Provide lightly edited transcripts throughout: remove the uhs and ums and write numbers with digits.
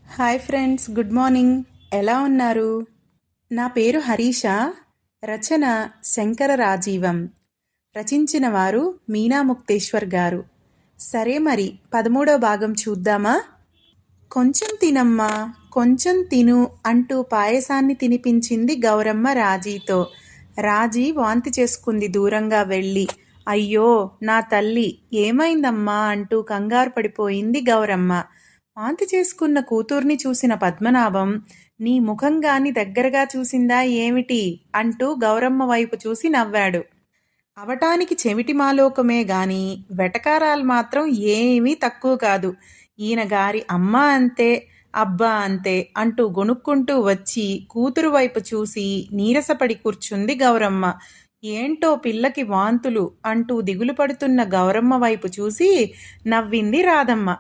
Hi friends, good morning. ఎలా ఉన్నారు? నా పేరు హరీష. రచన శంకర రాజీవం. రచించిన వారు మీనా ముక్తేశ్వర్ గారు. సరే మరి 13వ భాగం చూద్దామా? కొంచెం తినమ్మా, కొంచెం తిను అంటూ పాయసాన్ని తినిపించింది గౌరమ్మ రాజీతో. రాజీ వాంతి చేసుకుంది దూరంగా వెళ్ళి. అయ్యో నా తల్లి, ఏమైందమ్మా అంటూ కంగారు పడిపోయింది గౌరమ్మ. వాంతి చేసుకున్న కూతుర్ని చూసిన పద్మనాభం, నీ ముఖంగాని దగ్గరగా చూసిందా ఏమిటి అంటూ గౌరమ్మ వైపు చూసి నవ్వాడు. అవటానికి చెవిటి మాలోకమే గాని వెటకారాలు మాత్రం ఏమీ తక్కువ కాదు. ఈయన గారి అమ్మ అంతే, అబ్బా అంతే అంటూ గొణుక్కుంటూ వచ్చి కూతురు వైపు చూసి నీరసపడి కూర్చుంది గౌరమ్మ. ఏంటో పిల్లకి వాంతులు అంటూ దిగులు పడుతున్న గౌరమ్మ వైపు చూసి నవ్వింది రాధమ్మ.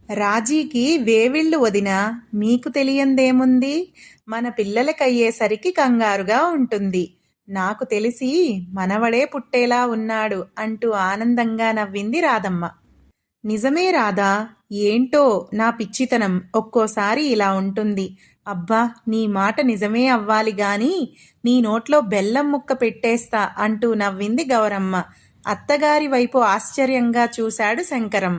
రాజీకి వేవిళ్ళు వదినా, మీకు తెలియందేముంది, మన పిల్లలకయ్యేసరికి కంగారుగా ఉంటుంది. నాకు తెలిసి మనవడే పుట్టేలా ఉన్నాడు అంటూ ఆనందంగా నవ్వింది రాధమ్మ. నిజమే రాధా, ఏంటో నా పిచ్చితనం ఒక్కోసారి ఇలా ఉంటుంది. అబ్బా, నీ మాట నిజమే అవ్వాలి గాని నీ నోట్లో బెల్లం ముక్క పెట్టేస్తా అంటూ నవ్వింది గౌరమ్మ. అత్తగారి వైపు ఆశ్చర్యంగా చూశాడు శంకరం.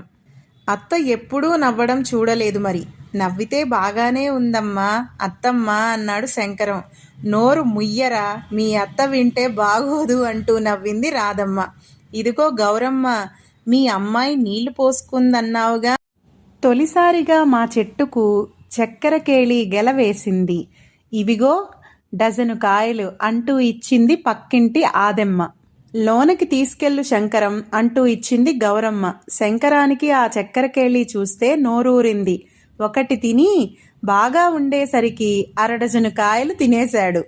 అత్త ఎప్పుడూ నవ్వడం చూడలేదు మరి. నవ్వితే బాగానే ఉందమ్మా అత్తమ్మ అన్నాడు శంకరం. నోరు ముయ్యరా, మీ అత్త వింటే బాగోదు అంటూ నవ్వింది రాధమ్మ. ఇదిగో గౌరమ్మ, మీ అమ్మాయి నీళ్లు పోసుకుందన్నావుగా, తొలిసారిగా మా చెట్టుకు చక్కెర కేళి గెల వేసింది. ఇవిగో డజను కాయలు అంటూ ఇచ్చింది పక్కింటి ఆదెమ్మ. లోనకి తీసుకెళ్ళు శంకరం అంటూ ఇచ్చింది గౌరమ్మ. శంకరానికి ఆ చక్కెరకేళి చూస్తే నోరూరింది. ఒకటి తిని బాగా ఉండేసరికి అరడజను కాయలు తినేశాడు.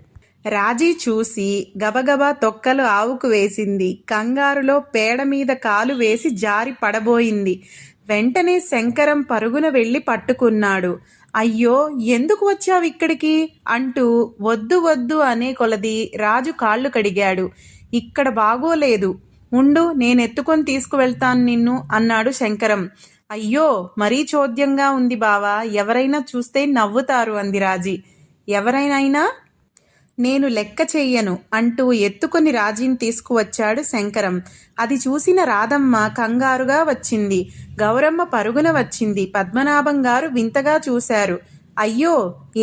రాజీ చూసి గబగబా తొక్కలు ఆవుకు వేసింది. కంగారులో పేడ మీద కాలు వేసి జారి పడబోయింది. వెంటనే శంకరం పరుగున వెళ్ళి పట్టుకున్నాడు. అయ్యో, ఎందుకు వచ్చావిక్కడికి అంటూ వద్దు వద్దు అనే కొలది రాజు కాళ్ళు కడిగాడు. ఇక్కడ బాగోలేదు, ఉండు నేనెత్తుకొని తీసుకువెళ్తాను నిన్ను అన్నాడు శంకరం. అయ్యో, మరీ చోద్యంగా ఉంది బావా, ఎవరైనా చూస్తే నవ్వుతారు అంది రాజీ. ఎవరైనా? నేను లెక్క చెయ్యను అంటూ ఎత్తుకొని రాజీని తీసుకువచ్చాడు శంకరం. అది చూసిన రాధమ్మ కంగారుగా వచ్చింది. గౌరమ్మ పరుగున వచ్చింది. పద్మనాభం గారు వింతగా చూశారు. అయ్యో,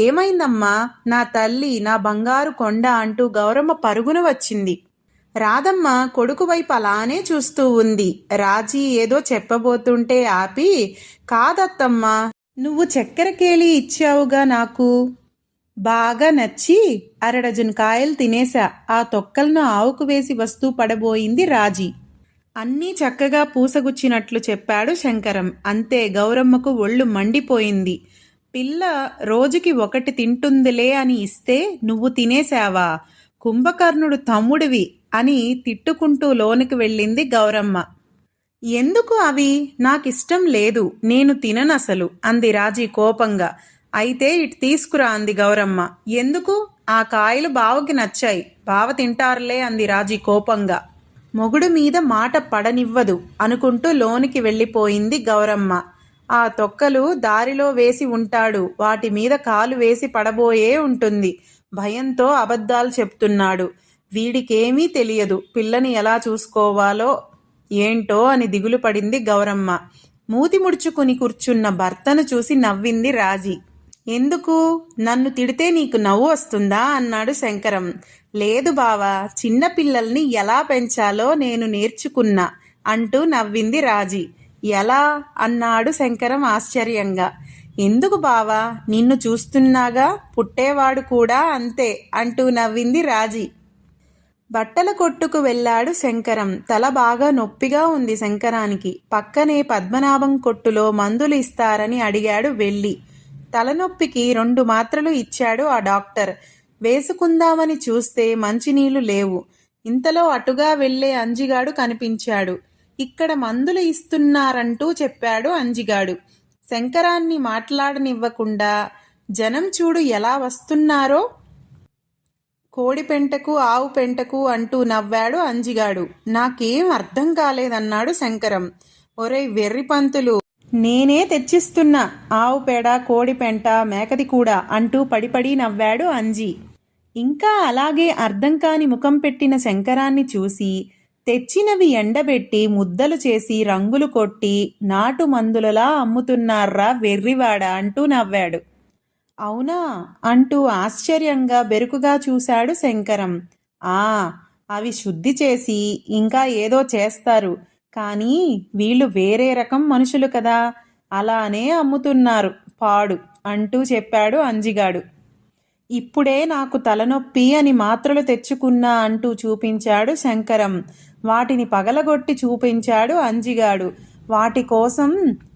ఏమైందమ్మా నా తల్లి, నా బంగారు కొండ అంటూ గౌరమ్మ పరుగున వచ్చింది. రాధమ్మ కొడుకు వైపు అలానే చూస్తూ ఉంది. రాజీ ఏదో చెప్పబోతుంటే ఆపి, కాదత్తమ్మా, నువ్వు చక్కెరకేళి ఇచ్చావుగా, నాకు బాగా నచ్చి అరడజను కాయలు తినేశా. ఆ తొక్కలను ఆవుకు వేసి వస్తూ పడబోయింది రాజీ. అన్నీ చక్కగా పూసగుచ్చినట్లు చెప్పాడు శంకరం. అంతే, గౌరమ్మకు ఒళ్ళు మండిపోయింది. పిల్ల రోజుకి ఒకటి తింటుందిలే అని ఇస్తే నువ్వు తినేశావా? కుంభకర్ణుడు తమ్ముడివి అని తిట్టుకుంటూ లోనికి వెళ్ళింది గౌరమ్మ. ఎందుకు అవి? నాకిష్టం లేదు, నేను తిననసలు అంది రాజీ కోపంగా. అయితే ఇటు తీసుకురా అంది గౌరమ్మ. ఎందుకు? ఆ కాయలు బావకి నచ్చాయి, బావ తింటారులే అంది రాజీ కోపంగా. మొగుడు మీద మాట పడనివ్వదు అనుకుంటూ లోనికి వెళ్ళిపోయింది గౌరమ్మ. ఆ తొక్కలు దారిలో వేసి ఉంటాడు, వాటి మీద కాలు వేసి పడబోయే ఉంటుంది. భయంతో అబద్ధాలు చెప్తున్నాడు. వీడికేమీ తెలియదు, పిల్లని ఎలా చూసుకోవాలో ఏంటో అని దిగులు పడింది గౌరమ్మ. మూతి ముడుచుకుని కూర్చున్న భర్తను చూసి నవ్వింది రాజీ. ఎందుకు? నన్ను తిడితే నీకు నవ్వు వస్తుందా అన్నాడు శంకరం. లేదు బావా, చిన్నపిల్లల్ని ఎలా పెంచాలో నేను నేర్చుకున్నా అంటూ నవ్వింది రాజీ. ఎలా అన్నాడు శంకరం ఆశ్చర్యంగా. ఎందుకు బావా, నిన్ను చూస్తున్నాగా, పుట్టేవాడు కూడా అంతే అంటూ నవ్వింది రాజీ. బట్టల కొట్టుకు వెళ్ళాడు శంకరం. తల బాగా నొప్పిగా ఉంది శంకరానికి. పక్కనే పద్మనాభం కొట్టులో మందులు ఇస్తారని అడిగాడు వెళ్ళి. తలనొప్పికి 2 మాత్రలు ఇచ్చాడు ఆ డాక్టర్. వేసుకుందామని చూస్తే మంచినీళ్లు లేవు. ఇంతలో అటుగా వెళ్లే అంజిగాడు కనిపించాడు. ఇక్కడ మందులు ఇస్తున్నారంటూ చెప్పాడు అంజిగాడు. శంకరాన్ని మాట్లాడనివ్వకుండా, జనం చూడు ఎలా వస్తున్నారో, కోడి పెంటకు ఆవు పెంటకు అంటూ నవ్వాడు అంజిగాడు. నాకేం అర్థం కాలేదన్నాడు శంకరం. ఒరేయ్ వెర్రి పంతులు, నేనే తెచ్చిస్తున్నా, ఆవు పేడ, కోడి పెంట, మేకది కూడా అంటూ పడిపడి నవ్వాడు అంజి. ఇంకా అలాగే అర్థం కాని ముఖం పెట్టిన శంకరాన్ని చూసి, తెచ్చినవి ఎండబెట్టి ముద్దలు చేసి రంగులు కొట్టి నాటు మందులలా అమ్ముతున్నారా వెర్రివాడా అంటూ నవ్వాడు. అవునా అంటూ ఆశ్చర్యంగా బెరుకుగా చూశాడు శంకరం. ఆ, అవి శుద్ధి చేసి ఇంకా ఏదో చేస్తారు, కానీ వీళ్ళు వేరే రకం మనుషులు కదా, అలానే అమ్ముతున్నారు పాడు అంటూ చెప్పాడు అంజిగాడు. ఇప్పుడే నాకు తలనొప్పి అని మాత్రలు తెచ్చుకున్నా అంటూ చూపించాడు శంకరం. వాటిని పగలగొట్టి చూపించాడు అంజిగాడు. వాటి కోసం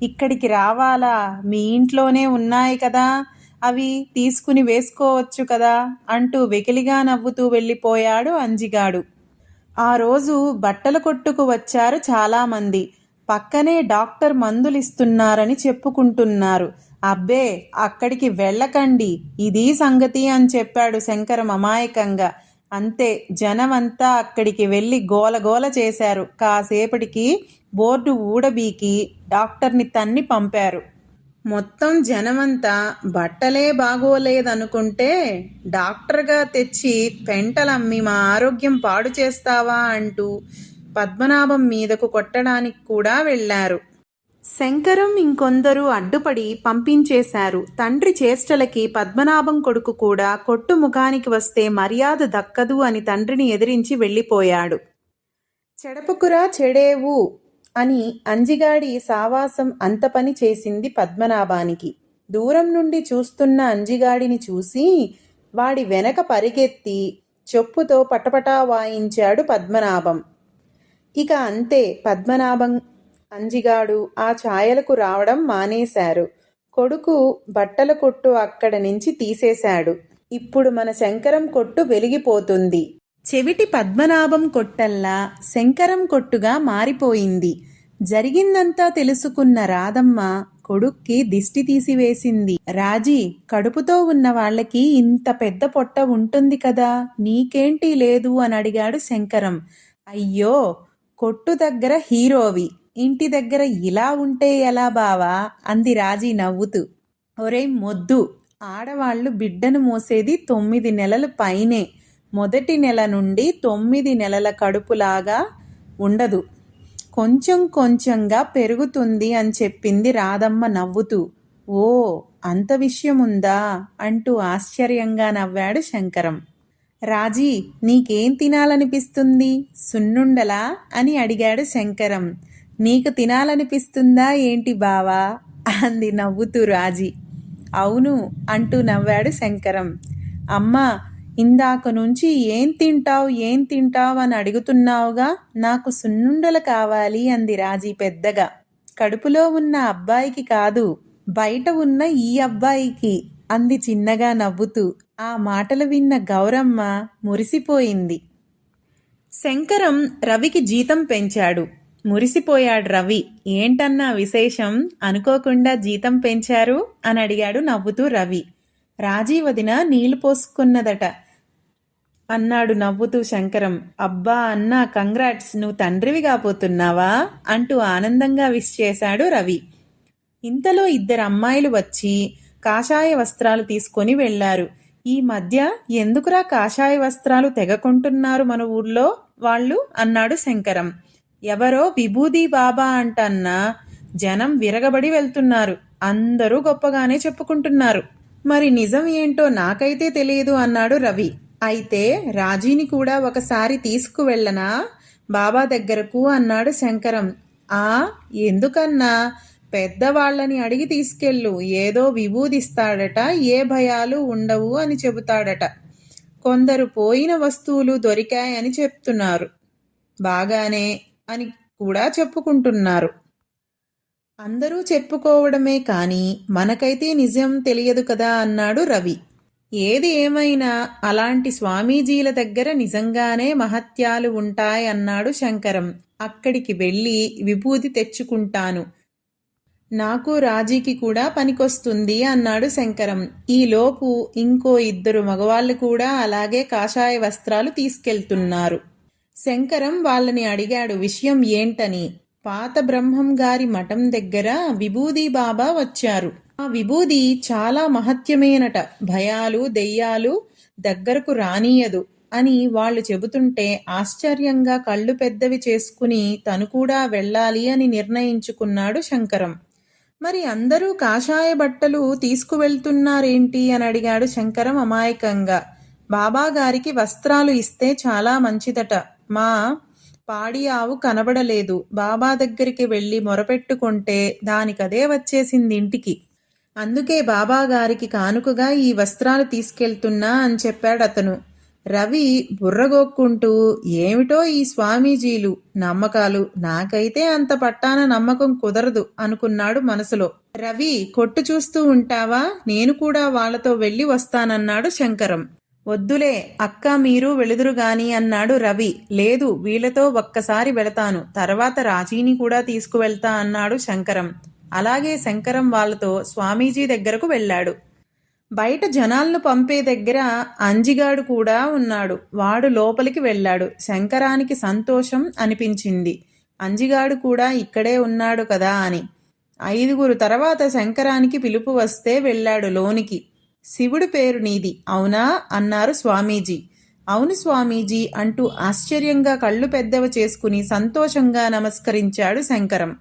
ఇక్కడికి రావాలా, మీ ఇంట్లోనే ఉన్నాయి కదా, అవి తీసుకుని వేసుకోవచ్చు కదా అంటూ వెకిలిగా నవ్వుతూ వెళ్ళిపోయాడు అంజిగాడు. ఆ రోజు బట్టల కొట్టుకు వచ్చారు చాలామంది. పక్కనే డాక్టర్ మందులిస్తున్నారని చెప్పుకుంటున్నారు. అబ్బే, అక్కడికి వెళ్ళకండి, ఇదీ సంగతి అని చెప్పాడు శంకరం అమాయకంగా. అంతే, జనమంతా అక్కడికి వెళ్ళి గోలగోల చేశారు. కాసేపటికి బోర్డు ఊడబీకి డాక్టర్ని తన్ని పంపారు. మొత్తం జనమంతా బట్టలే బాగోలేదనుకుంటే డాక్టర్గా తెచ్చి పెంటలమ్మి మా ఆరోగ్యం పాడు చేస్తావా అంటూ పద్మనాభం మీదకు కొట్టడానికి కూడా వెళ్ళారు. శంకరం ఇంకొందరు అడ్డుపడి పంపించేశారు. తండ్రి చేష్టలకి పద్మనాభం కొడుకు కూడా కొట్టు ముఖానికి వస్తే మర్యాద దక్కదు అని తండ్రిని ఎదిరించి వెళ్ళిపోయాడు. చెడపుకురా చెడేవు అని అంజిగాడి సావాసం అంత పని చేసింది పద్మనాభానికి. దూరం నుండి చూస్తున్న అంజిగాడిని చూసి వాడి వెనక పరిగెత్తి చెప్పుతో పటపటా వాయించాడు పద్మనాభం. ఇక అంతే, పద్మనాభం అంజిగాడు ఆ ఛాయలకు రావడం మానేశారు. కొడుకు బట్టల కొట్టు అక్కడ నుంచి తీసేశాడు. ఇప్పుడు మన శంకరం కొట్టు వెలిగిపోతుంది. చెవిటి పద్మనాభం కొట్టల్లా శంకరం కొట్టుగా మారిపోయింది. జరిగిందంతా తెలుసుకున్న రాధమ్మ కొడుక్కి దిష్టి తీసివేసింది. రాజీ, కడుపుతో ఉన్న వాళ్ళకి ఇంత పెద్ద పొట్ట ఉంటుంది కదా, నీకేంటి లేదు అని అడిగాడు శంకరం. అయ్యో, కొట్టు దగ్గర హీరోవి, ఇంటి దగ్గర ఇలా ఉంటే ఎలా బావా అంది రాజీ నవ్వుతూ. ఒరేయ్ మొద్దు, ఆడవాళ్లు బిడ్డను మోసేది 9 నెలలు పైనే. మొదటి నెల నుండి 9 నెలల కడుపులాగా ఉండదు, కొంచెం కొంచెంగా పెరుగుతుంది అని చెప్పింది రాధమ్మ నవ్వుతూ. ఓ, అంత విషయముందా అంటూ ఆశ్చర్యంగా నవ్వాడు శంకరం. రాజీ, నీకేం తినాలనిపిస్తుంది, సున్నుండలా అని అడిగాడు శంకరం. నీకు తినాలనిపిస్తుందా ఏంటి బావా అంది నవ్వుతూ రాజీ. అవును అంటూ నవ్వాడు శంకరం. అమ్మా, ఇందాక నుంచి ఏం తింటావు అని అడుగుతున్నావుగా, నాకు సున్నుండలు కావాలి అంది రాజీ పెద్దగా. కడుపులో ఉన్న అబ్బాయికి కాదు, బయట ఉన్న ఈ అబ్బాయికి అంది చిన్నగా నవ్వుతూ. ఆ మాటలు విన్న గౌరమ్మ మురిసిపోయింది. శంకరం రవికి జీతం పెంచాడు. మురిసిపోయాడు రవి. ఏంటన్నా విశేషం, అనుకోకుండా జీతం పెంచారు అని అడిగాడు నవ్వుతూ రవి. రాజీ వదిన నీళ్లు పోసుకున్నదట అన్నాడు నవ్వుతూ శంకరం. అబ్బా అన్నా, కంగ్రాట్స్, నువ్వు తండ్రివి కాబోతున్నావా అంటూ ఆనందంగా విష్ చేశాడు రవి. ఇంతలో 2 అమ్మాయిలు వచ్చి కాషాయ వస్త్రాలు తీసుకొని వెళ్లారు. ఈ మధ్య ఎందుకురా కాషాయ వస్త్రాలు తెగకుంటున్నారు మన ఊర్లో వాళ్ళు అన్నాడు శంకరం. ఎవరో విభూది బాబా అంటన్నా జనం విరగబడి వెళ్తున్నారు, అందరూ గొప్పగానే చెప్పుకుంటున్నారు. మరి నిజం ఏంటో నాకైతే తెలియదు అన్నాడు రవి. అయితే రాజీని కూడా ఒకసారి తీసుకువెళ్ళనా బాబా దగ్గరకు అన్నాడు శంకరం. ఆ, ఎందుకన్నా, పెద్దవాళ్ళని అడిగి తీసుకెళ్ళు, ఏదో విభూదిస్తాడట, ఏ భయాలు ఉండవు అని చెబుతాడట. కొందరు పోయిన వస్తువులు దొరికాయని చెప్తున్నారు, బాగానే అని కూడా చెప్పుకుంటున్నారు. అందరూ చెప్పుకోవడమే కానీ మనకైతే నిజం తెలియదు కదా అన్నాడు రవి. ఏది ఏమైనా అలాంటి స్వామీజీల దగ్గర నిజంగానే మహత్యాలు ఉంటాయన్నాడు శంకరం. అక్కడికి వెళ్ళి విభూది తెచ్చుకుంటాను, నాకు రాజీకి కూడా పనికొస్తుంది అన్నాడు శంకరం. ఈలోపు ఇంకో 2 మగవాళ్ళు కూడా అలాగే కాషాయ వస్త్రాలు తీసుకెళ్తున్నారు. శంకరం వాళ్ళని అడిగాడు విషయం ఏంటని. పాత బ్రహ్మం గారి మఠం దగ్గర విభూది బాబా వచ్చారు. ఆ విభూది చాలా మహత్యమేనట. భయాలు దెయ్యాలు దగ్గరకు రానీయదు అని వాళ్ళు చెబుతుంటే ఆశ్చర్యంగా కళ్ళు పెద్దవి చేసుకుని తను కూడా వెళ్ళాలి అని నిర్ణయించుకున్నాడు శంకరం. మరి అందరూ కాషాయ బట్టలు తీసుకువెళ్తున్నారేంటి అని అడిగాడు శంకరం అమాయకంగా. బాబాగారికి వస్త్రాలు ఇస్తే చాలా మంచిదట. మా పాడి ఆవు కనబడలేదు. బాబా దగ్గరికి వెళ్ళి మొరపెట్టుకుంటే దానికదే వచ్చేసింది ఇంటికి. అందుకే బాబాగారికి కానుకగా ఈ వస్త్రాలు తీసుకెళ్తున్నా అని చెప్పాడతను. రవి బుర్రగొక్కుంటూ, ఏమిటో ఈ స్వామీజీలు నమ్మకాలు, నాకైతే అంత పట్టాన నమ్మకం కుదరదు అనుకున్నాడు మనసులో. రవి, కొట్టు చూస్తూ ఉంటావా? నేను కూడా వాళ్లతో వెళ్ళి వస్తానన్నాడు శంకరం. వద్దులే అక్క, మీరు వెళుదురుగాని అన్నాడు రవి. లేదు, వీళ్లతో ఒక్కసారి వెళతాను, తర్వాత రాజీని కూడా తీసుకువెళ్తా అన్నాడు శంకరం. అలాగే శంకరం వాళ్లతో స్వామీజీ దగ్గరకు వెళ్ళాడు. బయట జనాలను పంపే దగ్గర అంజిగాడు కూడా ఉన్నాడు. వాడు లోపలికి వెళ్ళాడు. శంకరానికి సంతోషం అనిపించింది. అంజిగాడు కూడా ఇక్కడే ఉన్నాడు కదా అని. 5 తర్వాత శంకరానికి పిలుపు వస్తే వెళ్ళాడు లోనికి. శివుడి పేరు నీది, అవునా అన్నారు స్వామీజీ. అవును స్వామీజీ అంటూ ఆశ్చర్యంగా కళ్ళు పెద్దవి చేసుకుని సంతోషంగా నమస్కరించాడు శంకరం.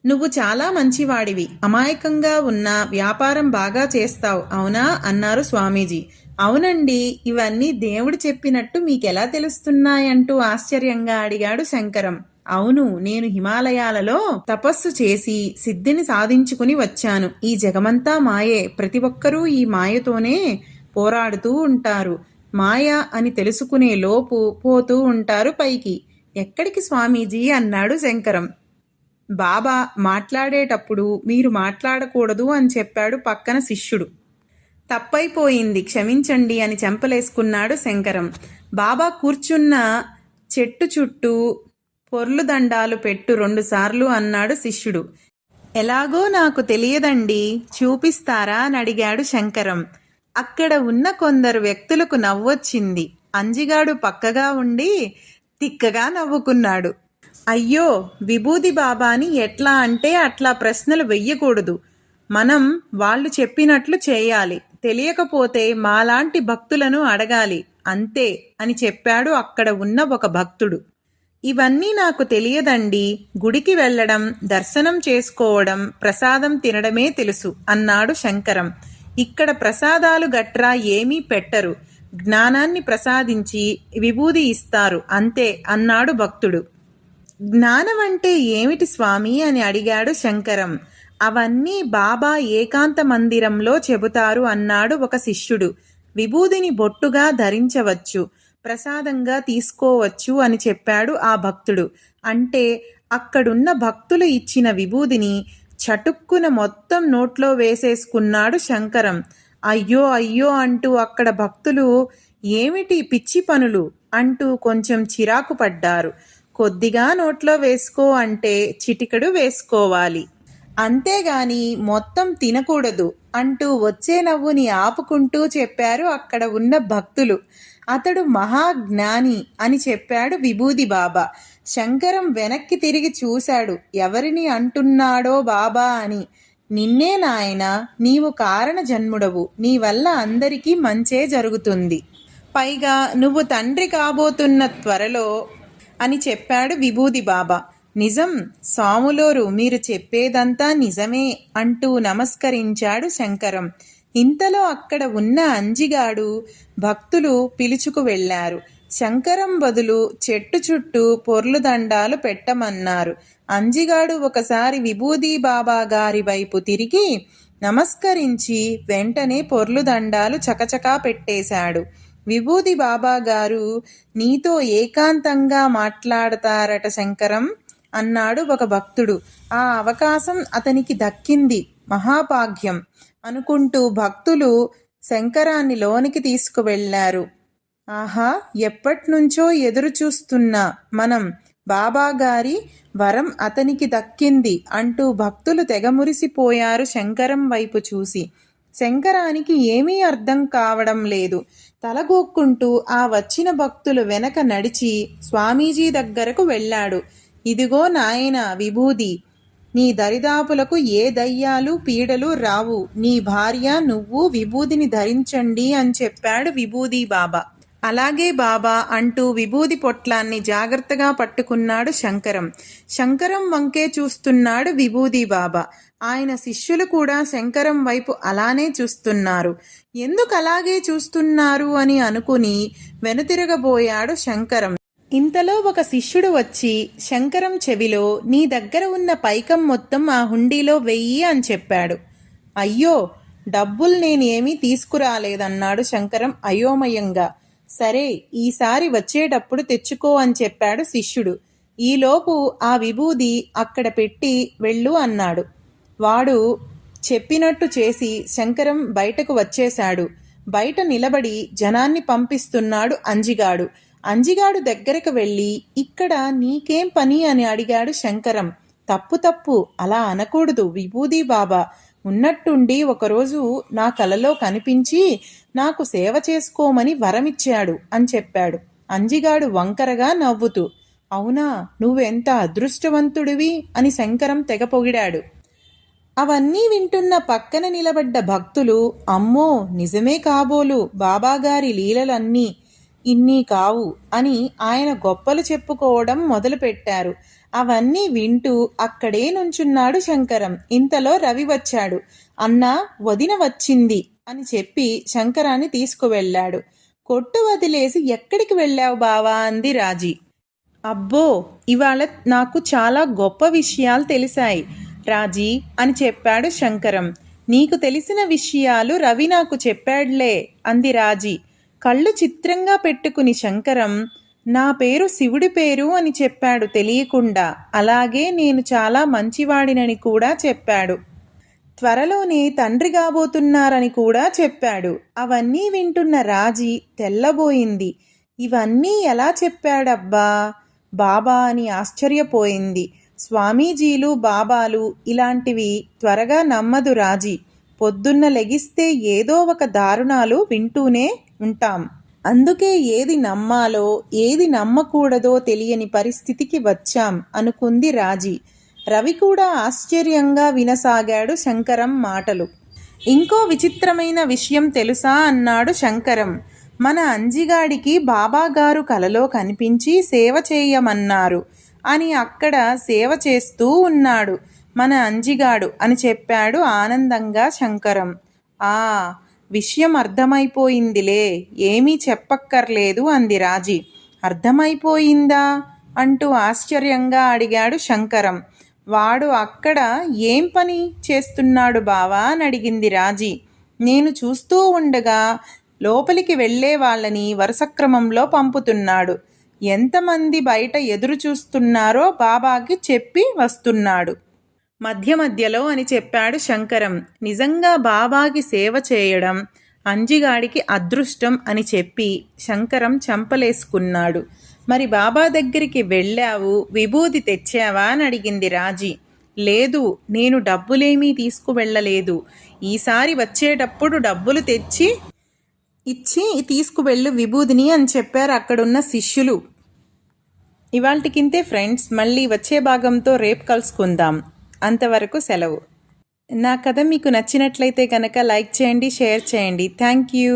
నువ్వు చాలా మంచివాడివి, అమాయకంగా ఉన్న వ్యాపారం బాగా చేస్తావు, అవునా అన్నారు స్వామీజీ. అవునండి, ఇవన్నీ దేవుడు చెప్పినట్టు మీకెలా తెలుస్తున్నాయంటూ ఆశ్చర్యంగా అడిగాడు శంకరం. అవును, నేను హిమాలయాలలో తపస్సు చేసి సిద్ధిని సాధించుకుని వచ్చాను. ఈ జగమంతా మాయే, ప్రతి ఒక్కరూ ఈ మాయతోనే పోరాడుతూ ఉంటారు. మాయ అని తెలుసుకునే లోపు పోతూ ఉంటారు పైకి. ఎక్కడికి స్వామీజీ అన్నాడు శంకరం. బాబా మాట్లాడేటప్పుడు మీరు మాట్లాడకూడదు అని చెప్పాడు పక్కన శిష్యుడు. తప్పైపోయింది, క్షమించండి అని చెంపలేసుకున్నాడు శంకరం. బాబా కూర్చున్న చెట్టు చుట్టూ పొర్లు దండాలు పెట్టు 2 సార్లు అన్నాడు శిష్యుడు. ఎలాగో నాకు తెలియదండి, చూపిస్తారా అని అడిగాడు శంకరం. అక్కడ ఉన్న కొందరు వ్యక్తులకు నవ్వొచ్చింది. అంజిగాడు పక్కగా ఉండి తిక్కగా నవ్వుకున్నాడు. అయ్యో, విభూది బాబాని ఎట్లా అంటే అట్లా ప్రశ్నలు వెయ్యకూడదు. మనం వాళ్ళు చెప్పినట్లు చేయాలి. తెలియకపోతే మాలాంటి భక్తులను అడగాలి, అంతే అని చెప్పాడు అక్కడ ఉన్న ఒక భక్తుడు. ఇవన్నీ నాకు తెలియదండి, గుడికి వెళ్ళడం, దర్శనం చేసుకోవడం, ప్రసాదం తినడమే తెలుసు అన్నాడు శంకరం. ఇక్కడ ప్రసాదాలు గట్రా ఏమీ పెట్టరు, జ్ఞానాన్ని ప్రసాదించి విభూది ఇస్తారు, అంతే అన్నాడు భక్తుడు. జ్ఞానం అంటే ఏమిటి స్వామి అని అడిగాడు శంకరం. అవన్నీ బాబా ఏకాంత మందిరంలో చెబుతారు అన్నాడు ఒక శిష్యుడు. విభూదిని బొట్టుగా ధరించవచ్చు, ప్రసాదంగా తీసుకోవచ్చు అని చెప్పాడు ఆ భక్తుడు. అంటే అక్కడున్న భక్తులు ఇచ్చిన విభూదిని చటుక్కున మొత్తం నోట్లో వేసేసుకున్నాడు శంకరం. అయ్యో అయ్యో అంటూ అక్కడ భక్తులు ఏమిటి పిచ్చి పనులు అంటూ కొంచెం చిరాకు పడ్డారు. కొద్దిగా నోట్లో వేసుకో అంటే చిటికెడు వేసుకోవాలి, అంతేగాని మొత్తం తినకూడదు అంటూ వచ్చే నవ్వుని ఆపుకుంటూ చెప్పారు అక్కడ ఉన్న భక్తులు. అతడు మహాజ్ఞాని అని చెప్పాడు విభూది బాబా. శంకరం వెనక్కి తిరిగి చూశాడు. ఎవరిని అంటున్నాడో బాబా అని. నిన్నే నాయనా, నీవు కారణ జన్ముడవు, నీ వల్ల అందరికీ మంచే జరుగుతుంది. పైగా నువ్వు తండ్రి కాబోతున్న త్వరలో అని చెప్పాడు విభూది బాబా. నిజం స్వాములోరు, మీరు చెప్పేదంతా నిజమే అంటూ నమస్కరించాడు శంకరం. ఇంతలో అక్కడ ఉన్న అంజిగాడు భక్తులు పిలుచుకు వెళ్ళారు. శంకరం బదులు చెట్టు చుట్టూ పొర్లు దండాలు పెట్టమన్నారు. అంజిగాడు ఒకసారి విభూది బాబా గారి వైపు తిరిగి నమస్కరించి వెంటనే పొర్లు దండాలు చకచకా పెట్టేశాడు. విభూది బాబా గారు నీతో ఏకాంతంగా మాట్లాడతారట శంకరం అన్నాడు ఒక భక్తుడు. ఆ అవకాశం అతనికి దక్కింది, మహాభాగ్యం అనుకుంటూ భక్తులు శంకరాన్ని లోనికి తీసుకువెళ్లారు. ఆహా, ఎప్పట్నుంచో ఎదురు చూస్తున్నా మనం బాబాగారి వరం అతనికి దక్కింది అంటూ భక్తులు తెగమురిసిపోయారు శంకరం వైపు చూసి. శంకరానికి ఏమీ అర్థం కావడం లేదు. తలగోక్కుంటూ ఆ వచ్చిన భక్తులు వెనక నడిచి స్వామీజీ దగ్గరకు వెళ్ళాడు. ఇదిగో నాయనా విభూది, నీ దరిదాపులకు ఏ దయ్యాలు పీడలు రావు, నీ భార్య నువ్వు విభూదిని ధరించండి అని చెప్పాడు విభూది బాబా. అలాగే బాబా అంటూ విభూది పొట్లాన్ని జాగ్రత్తగా పట్టుకున్నాడు శంకరం. శంకరం వంకే చూస్తున్నాడు విభూది బాబా. ఆయన శిష్యులు కూడా శంకరం వైపు అలానే చూస్తున్నారు. ఎందుకు అలాగే చూస్తున్నారు అని అనుకుని వెనుతిరగబోయాడు శంకరం. ఇంతలో ఒక శిష్యుడు వచ్చి శంకరం చెవిలో, నీ దగ్గర ఉన్న పైకం మొత్తం ఆ హుండీలో వెయ్యి అని చెప్పాడు. అయ్యో, డబ్బులు నేనేమీ తీసుకురాలేదన్నాడు శంకరం అయోమయంగా. సరే, ఈసారి వచ్చేటప్పుడు తెచ్చుకో అని చెప్పాడు శిష్యుడు. ఈలోపు ఆ విభూది అక్కడ పెట్టి వెళ్ళు అన్నాడు. వాడు చెప్పినట్టు చేసి శంకరం బయటకు వచ్చేశాడు. బయట నిలబడి జనాన్ని పంపిస్తున్నాడు అంజిగాడు. అంజిగాడు దగ్గరకు వెళ్ళి, ఇక్కడ నీకేం పని అని అడిగాడు శంకరం. తప్పు, అలా అనకూడదు విభూది బాబా. ఉన్నట్టుండి ఒకరోజు నా కలలో కనిపించి నాకు సేవ చేసుకోమని వరమిచ్చాడు అని చెప్పాడు. అంజిగాడు వంకరగా నవ్వుతూ, అవునా, నువ్వెంత అదృష్టవంతుడివి అని శంకరం తెగ పొగిడాడు. అవన్నీ వింటున్న పక్కన నిలబడ్డ భక్తులు, అమ్మో నిజమే కాబోలు, బాబాగారి లీలలన్నీ ఇన్ని కావు అని ఆయన గొప్పలు చెప్పుకోవడం మొదలుపెట్టారు. అవన్నీ వింటూ అక్కడే నుంచున్నాడు శంకరం. ఇంతలో రవి వచ్చాడు. అన్నా, వదిన వచ్చింది అని చెప్పి శంకరాన్ని తీసుకువెళ్ళాడు. కొట్టు వదిలేసి ఎక్కడికి వెళ్ళావు బావా అంది రాజీ. అబ్బో, ఇవాళ నాకు చాలా గొప్ప విషయాలు తెలిసాయి రాజీ అని చెప్పాడు శంకరం. నీకు తెలిసిన విషయాలు రవి నాకు చెప్పాడులే అంది రాజీ. కళ్ళు చిత్రంగా పెట్టుకుని శంకరం, నా పేరు శివుడి పేరు అని చెప్పాడు తెలియకుండా. అలాగే నేను చాలా మంచివాడినని కూడా చెప్పాడు. త్వరలోనే తండ్రి కాబోతున్నారని కూడా చెప్పాడు. అవన్నీ వింటున్న రాజీ తెల్లబోయింది. ఇవన్నీ ఎలా చెప్పాడబ్బా బాబా అని ఆశ్చర్యపోయింది. స్వామీజీలు బాబాలు ఇలాంటివి త్వరగా నమ్మదు రాజీ. పొద్దున్న లెగిస్తే ఏదో ఒక దారుణాలు వింటూనే ఉంటాం. అందుకే ఏది నమ్మాలో ఏది నమ్మకూడదో తెలియని పరిస్థితికి వచ్చాం అనుకుంది రాజీ. రవి కూడా ఆశ్చర్యంగా వినసాగాడు శంకరం మాటలు. ఇంకో విచిత్రమైన విషయం తెలుసా అన్నాడు శంకరం. మన అంజిగాడికి బాబాగారు కలలో కనిపించి సేవ చేయమన్నారు అని అక్కడ సేవ చేస్తూ ఉన్నాడు మన అంజిగాడు అని చెప్పాడు ఆనందంగా శంకరం. ఆ విషయం అర్థమైపోయిందిలే, ఏమీ చెప్పక్కర్లేదు అంది రాజీ. అర్థమైపోయిందా అంటూ ఆశ్చర్యంగా అడిగాడు శంకరం. వాడు అక్కడ ఏం పని చేస్తున్నాడు బావా అని అడిగింది రాజీ. నేను చూస్తూ ఉండగా లోపలికి వెళ్ళే వాళ్ళని వరుసక్రమంలో పంపుతున్నాడు. ఎంతమంది బయట ఎదురు చూస్తున్నారో బాబాకి చెప్పి వస్తున్నాడు మధ్యలో అని చెప్పాడు శంకరం. నిజంగా బాబాకి సేవ చేయడం అంజిగాడికి అదృష్టం అని చెప్పి శంకరం చంపలేసుకున్నాడు. మరి బాబా దగ్గరికి వెళ్ళావు, విభూది తెచ్చావా అని అడిగింది రాజీ. లేదు, నేను డబ్బులేమీ తీసుకువెళ్ళలేదు. ఈసారి వచ్చేటప్పుడు డబ్బులు తెచ్చి ఇచ్చి తీసుకువెళ్ళు విభూదిని అని చెప్పారు అక్కడున్న శిష్యులు. ఇవాల్టికింతే ఫ్రెండ్స్, మళ్ళీ వచ్చే భాగంతో రేపు కలుసుకుందాం. అంతవరకు సెలవు. నా కథ మీకు నచ్చినట్లయితే కనుక లైక్ చేయండి, షేర్ చేయండి. Thank you.